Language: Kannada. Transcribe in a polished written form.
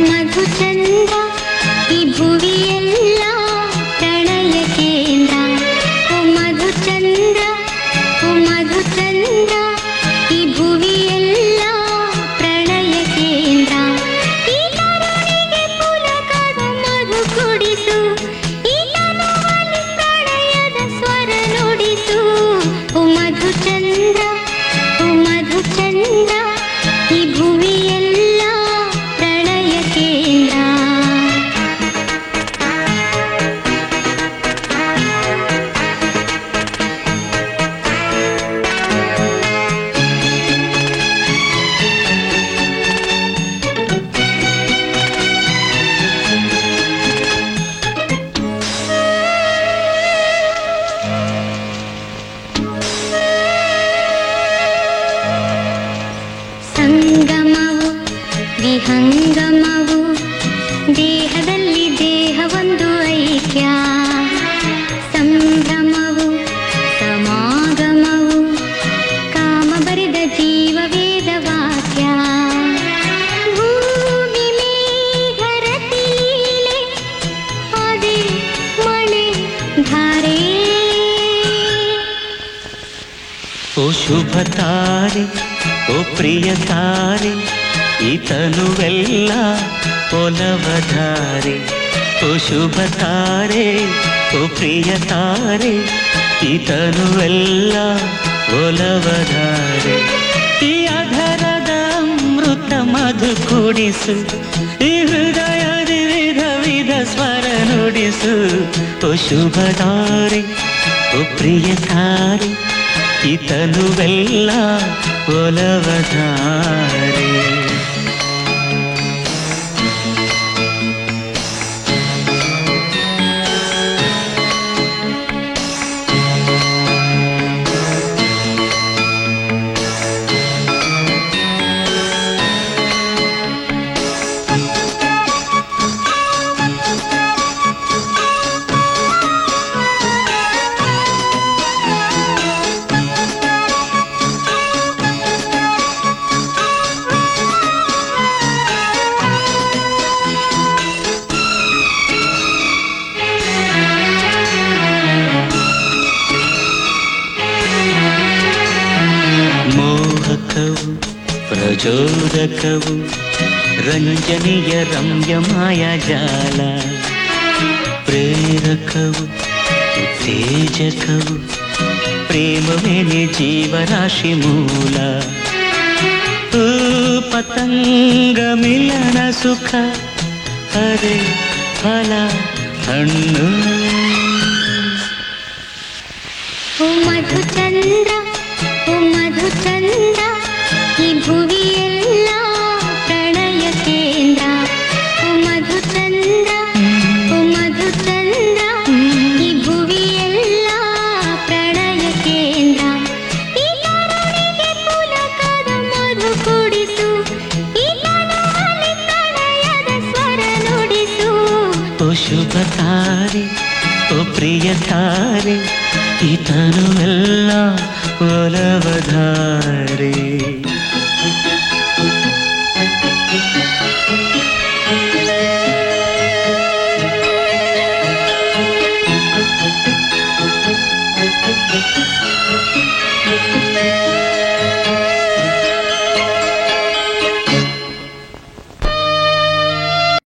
ಮಧುಚಂದ್ರ ಈ ಭುವಿಯೆಲ್ಲ ಪ್ರಣಯ ಕೇಂದ್ರ. ಓ ಮಧುಚಂದ್ರ, ಓ ಮಧುಚಂದ್ರ ಈ ಭುವಿಯೆಲ್ಲ ಪ್ರಣಯ ಕೇಂದ್ರ. ಈ ತರುಣಿಗೆ ಪುಲಕದ ಮಧು ಕುಡಿಸು, ಈ ತನುವಲ್ಲಿ ಪ್ರಣಯದ ಸ್ವರ ನುಡಿಸು. ಓ ಮಧುಚಂದ್ರ, ಓ ಮಧುಚಂದ್ರ ಈ ಭುವಿಯೆಲ್ಲ ಪ್ರಣಯ ಕೇಂದ್ರ. ಸಂಗಮವು ವಿಹಂಗಮವು, ದೇಹದಲ್ಲಿ ದೇಹವೊಂದು ಐಕ್ಯ. ಸಂಭ್ರಮವು ಸಮಾಗಮವು, ಕಾಮ ಬರೆದ ಜೀವ ವೇದ ವಾಕ್ಯ. ಭೂಮಿ ಮೇಘರತಿ ಲೀಲೆ, ಅದೇ ಮಳೆ ಧಾರೆ. ಓ ಶುಭ ತಾರೆ, ಓ ಪ್ರಿಯ ತಾರೆ ಈ ತನುವೆಲ್ಲ ಒಲವಧಾರೆ. ಓ ಶುಭ ತಾರೆ, ಓ ಪ್ರಿಯ ತಾರೆ ಈ ತನುವೆಲ್ಲ ಒಲವಧಾರೆ. ಈ ಅಧರದ ಅಮೃತ ಮಧು ಕುಡಿಸು, ಈ ಹೃದಯದ ವಿಧ ವಿಧ ಸ್ವರ ನುಡಿಸು. ಓ ಶುಭ ತಾರೆ, ಓ ಪ್ರಿಯ ತಾರೆ ಈ ತನುವೆಲ್ಲ ಒಲವಧಾರೆ. ಮೋಹಕವು ಪ್ರಚೋದಕವು, ರಂಜನೀಯ ರಮ್ಯ ಮಾಯಾಜಾಲ. ಪ್ರೇರಕವು ಉತ್ತೇಜಕವು, ಪ್ರೇಮವೇನೆ ಜೀವರಾಶಿ ಮೂಲ. ಪತಂಗ ಮಿಲನ ಸುಖ, ಅರೆ ಫಲ ಹಣ್ಣು. ಓ ಮಧುಚಂದ್ರ, ಓ ಮಧುಚಂದ್ರ ಈ ಭುವಿಯೆಲ್ಲ ಪ್ರಣಯ ಕೇಂದ್ರ. ಓ ಮಧುಚಂದ್ರ, ಓ ಮಧುಚಂದ್ರ ಈ ಭುವಿಯೆಲ್ಲ ಪ್ರಣಯ ಕೇಂದ್ರ. ಈ ತರುಣಿಗೆ ಪುಲಕದ ಮಧು ಕುಡಿಸು, ಈ ತನುವಲ್ಲಿ ಪ್ರಣಯದ ಸ್ವರ ನುಡಿಸು. ಓ ಶುಭ ತಾರೆ, ಓ ಪ್ರಿಯ ತಾರೆ ಈ ತನುವೆಲ್ಲ ಒಲವಧಾರೆ.